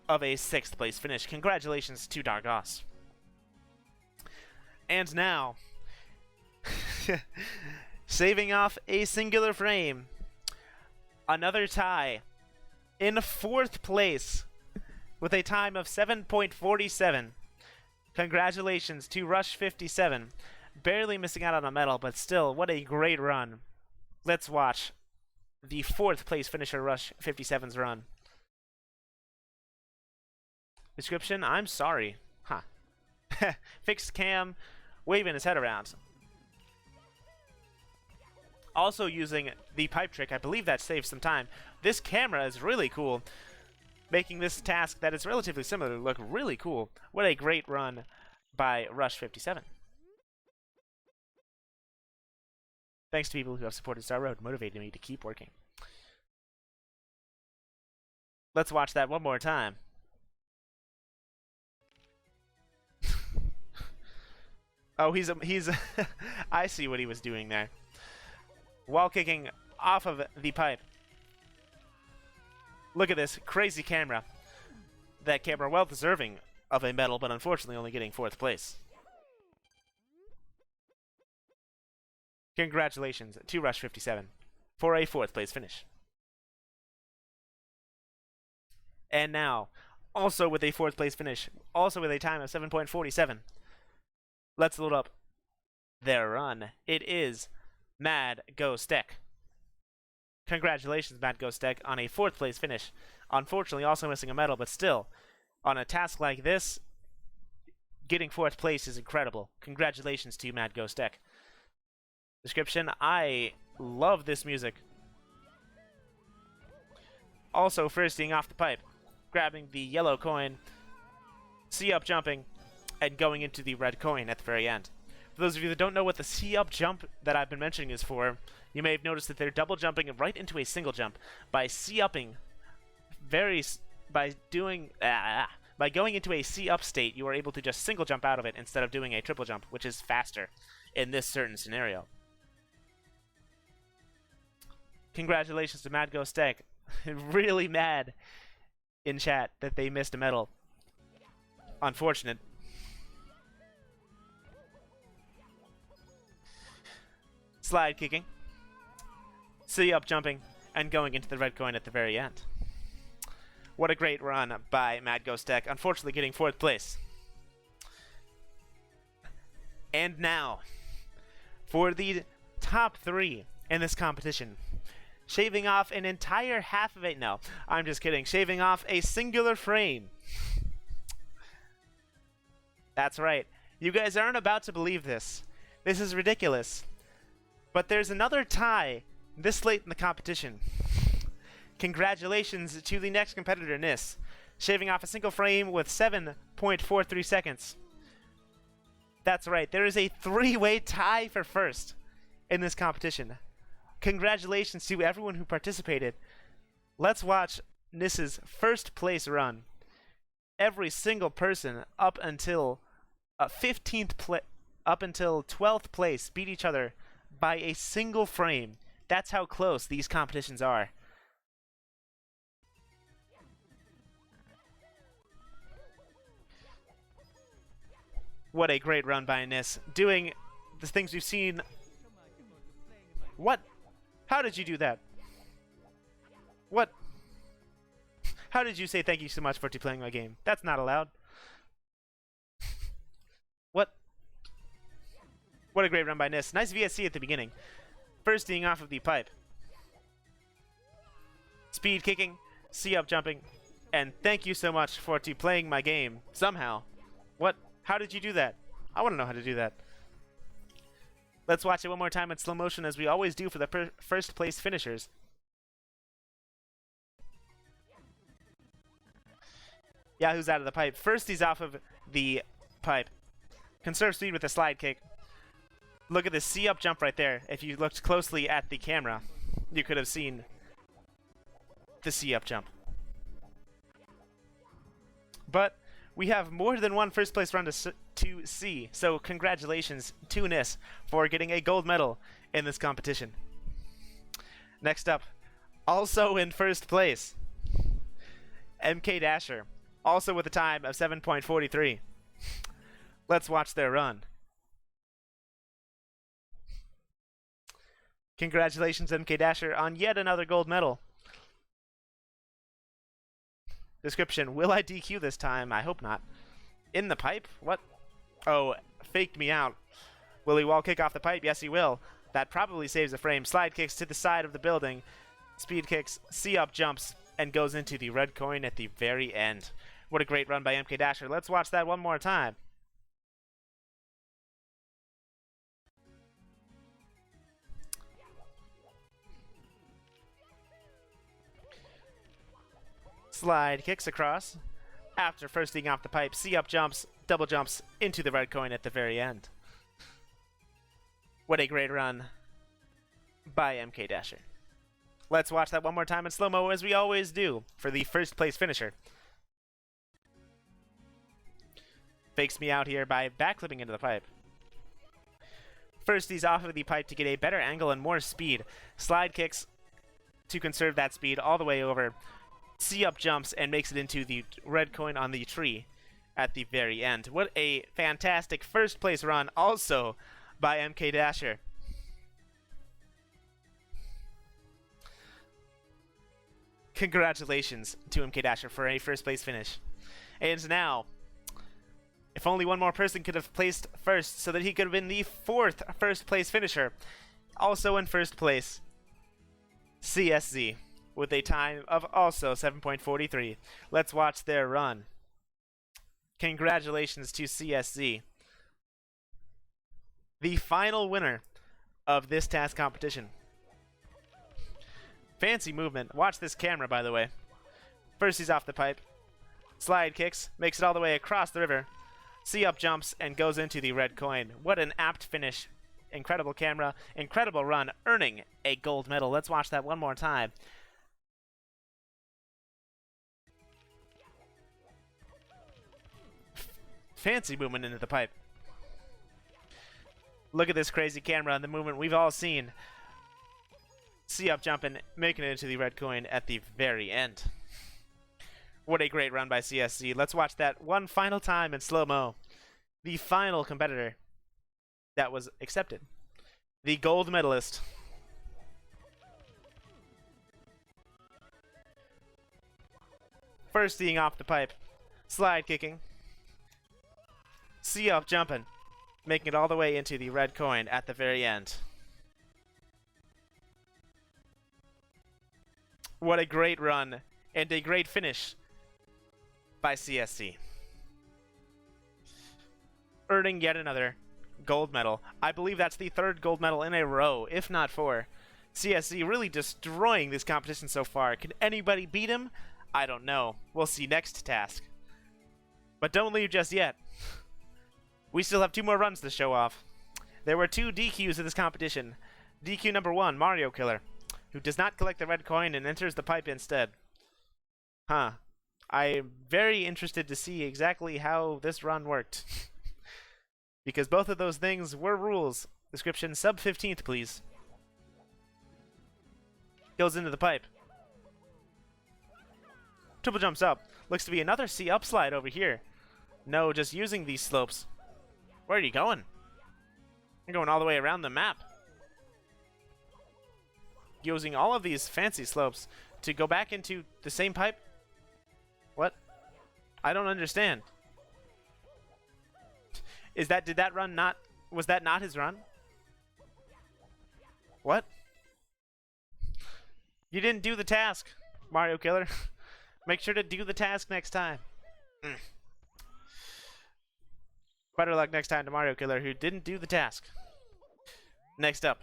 of a 6th place finish. Congratulations to Dargos. And now, saving off a singular frame, another tie in 4th place with a time of 7.47. Congratulations to Rush 57. Barely missing out on a medal, but still, what a great run. Let's watch the 4th place finisher Rush 57's run. Description: I'm sorry. Huh. Fixed cam, waving his head around. Also using the pipe trick. I believe that saves some time. This camera is really cool, making this task that is relatively similar look really cool. What a great run by Rush 57. Thanks to people who have supported Star Road, motivating me to keep working. Let's watch that one more time. Oh, he's I see what he was doing there. Wall kicking off of the pipe. Look at this crazy camera. That camera well deserving of a medal, but unfortunately only getting 4th place. Congratulations to Rush 57 for a 4th place finish. And now, also with a 4th place finish, also with a time of 7.47. Let's load up their run. It is Mad Ghost Deck. Congratulations, Mad Ghost Deck, on a 4th place finish. Unfortunately, also missing a medal, but still, on a task like this, getting 4th place is incredible. Congratulations to you, Mad Ghost Deck. Description: I love this music. Also, firsting off the pipe, grabbing the yellow coin, C-up jumping, and going into the red coin at the very end. For those of you that don't know what the C-up jump that I've been mentioning is for, you may have noticed that they're double jumping right into a single jump. By C-upping, by going into a C-up state, you are able to just single jump out of it instead of doing a triple jump, which is faster in this certain scenario. Congratulations to Mad Ghost Deck. Really mad in chat that they missed a medal. Unfortunate. Slide kicking, C-up jumping, and going into the red coin at the very end. What a great run by Mad Ghost Deck, unfortunately getting 4th place. And now, for the top 3 in this competition, shaving off an entire half of it. No, I'm just kidding. Shaving off a singular frame. That's right. You guys aren't about to believe this. This is ridiculous. But there's another tie this late in the competition. Congratulations to the next competitor, Nis, shaving off a single frame with 7.43 seconds. That's right. There is a 3-way tie for first in this competition. Congratulations to everyone who participated. Let's watch Nis's 1st place run. Every single person up until 12th place beat each other by a single frame. That's how close these competitions are. What a great run by Nis, doing the things we've seen. What? How did you do that? What? How did you say thank you so much for playing my game? That's not allowed. What? What a great run by Nis. Nice VSC at the beginning. Firsting off of the pipe. Speed kicking, C-up jumping, and thank you so much for playing my game somehow. What? How did you do that? I want to know how to do that. Let's watch it one more time in slow motion as we always do for the 1st place finishers. Yahoo's out of the pipe. First, he's off of the pipe. Conserve speed with a slide kick. Look at the C-up jump right there. If you looked closely at the camera, you could have seen the C-up jump. But we have more than one 1st place run to see, so congratulations to Nis for getting a gold medal in this competition. Next up, also in 1st place, MK Dasher, also with a time of 7.43. Let's watch their run. Congratulations, MK Dasher, on yet another gold medal. Description: will I DQ this time? I hope not. In the pipe? What? Oh, faked me out. Will he wall kick off the pipe? Yes, he will. That probably saves a frame. Slide kicks to the side of the building. Speed kicks, C-up jumps, and goes into the red coin at the very end. What a great run by MK Dasher. Let's watch that one more time. Slide kicks across. After firsting off the pipe, C-up jumps, double jumps into the red coin at the very end. What a great run by MK Dasher. Let's watch that one more time in slow-mo as we always do for the 1st place finisher. Fakes me out here by backflipping into the pipe. First, he's off of the pipe to get a better angle and more speed. Slide kicks to conserve that speed all the way over. C-up jumps and makes it into the red coin on the tree at the very end. What a fantastic first place run also by MK Dasher. Congratulations to MK Dasher for a first place finish. And now, if only one more person could have placed first so that he could have been the 4th first place finisher. Also in first place, CSZ with a time of also 7.43. Let's watch their run. Congratulations to CSZ, the final winner of this task competition. Fancy movement. Watch this camera, by the way. First, he's off the pipe. Slide kicks, makes it all the way across the river. C-up jumps and goes into the red coin. What an apt finish. Incredible camera, incredible run, earning a gold medal. Let's watch that one more time. Fancy movement into the pipe. Look at this crazy camera and the movement we've all seen. C-up jumping, making it into the red coin at the very end. What a great run by CSZ. Let's watch that one final time in slow-mo. The final competitor that was accepted. The gold medalist. First being off the pipe. Slide kicking. C-up jumping. Making it all the way into the red coin at the very end. What a great run and a great finish by CSZ. Earning yet another gold medal. I believe that's the 3rd gold medal in a row, if not 4. CSZ really destroying this competition so far. Can anybody beat him? I don't know. We'll see next task. But don't leave just yet. We still have 2 more runs to show off. There were 2 DQs in this competition. DQ number 1, Mario Killer, who does not collect the red coin and enters the pipe instead. Huh. I'm very interested to see exactly how this run worked. Because both of those things were rules. Description sub 15th, please. Goes into the pipe. Triple jumps up. Looks to be another C-up slide over here. No, just using these slopes. Where are you going? You're going all the way around the map. Using all of these fancy slopes to go back into the same pipe? What? I don't understand. Did that run not, was that not his run? What? You didn't do the task, Mario Killer. Make sure to do the task next time. Better luck next time to Mario Killer, who didn't do the task. Next up,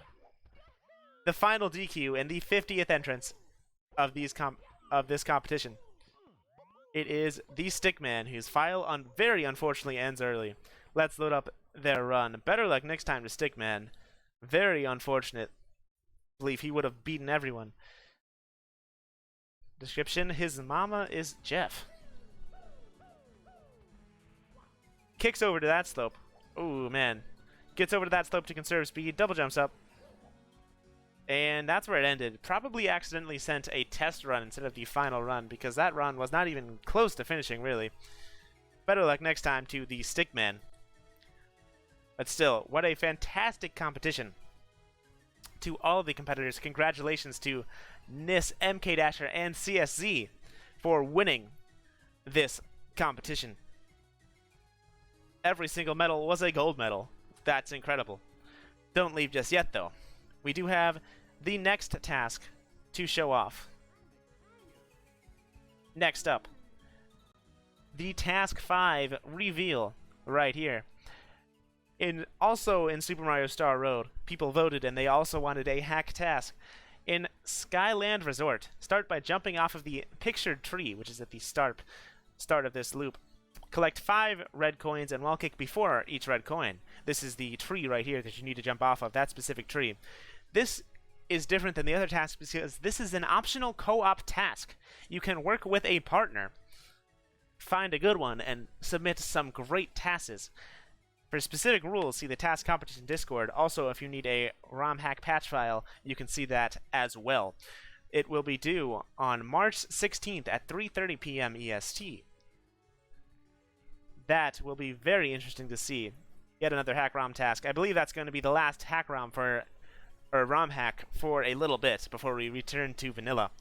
the final DQ and the 50th entrance of this competition. It is the Stickman, whose file very unfortunately ends early. Let's load up their run. Better luck next time to Stickman. Very unfortunate. I believe he would have beaten everyone. Description: his mama is Jeff. Kicks over to that slope. Ooh, man. Gets over to that slope to conserve speed. Double jumps up. And that's where it ended. Probably accidentally sent a test run instead of the final run, because that run was not even close to finishing, really. Better luck next time to the Stickman. But still, what a fantastic competition. To all of the competitors, congratulations to NIS, MK Dasher, and CSZ for winning this competition. Every single medal was a gold medal. That's incredible. Don't leave just yet, though. We do have the next task to show off. Next up, the Task 5 reveal right here. Also in Super Mario Star Road, people voted and they also wanted a hack task. In Skyland Resort, start by jumping off of the pictured tree, which is at the start of this loop. Collect 5 red coins and wall kick before each red coin. This is the tree right here that you need to jump off of, that specific tree. This is different than the other tasks because this is an optional co-op task. You can work with a partner, find a good one, and submit some great tasks. For specific rules, see the TAS competition Discord. Also, if you need a ROM hack patch file, you can see that as well. It will be due on March 16th at 3:30 p.m. EST. That will be very interesting to see. Yet another hack ROM task. I believe that's going to be the last hack ROM ROM hack for a little bit before we return to vanilla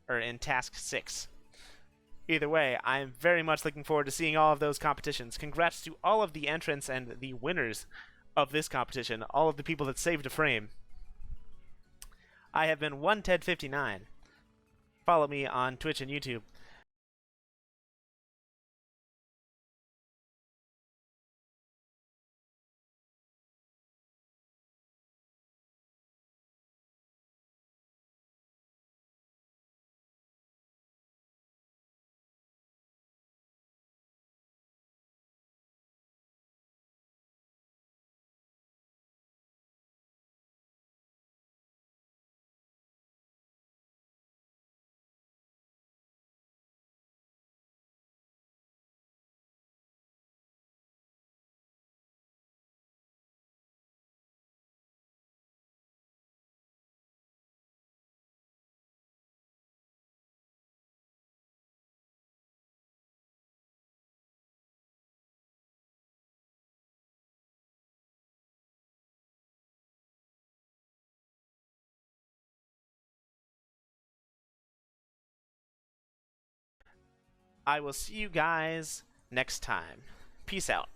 in task 6. Either way, I'm very much looking forward to seeing all of those competitions. Congrats to all of the entrants and the winners of this competition, all of the people that saved a frame. I have been OneTed59. Follow me on Twitch and YouTube. I will see you guys next time. Peace out.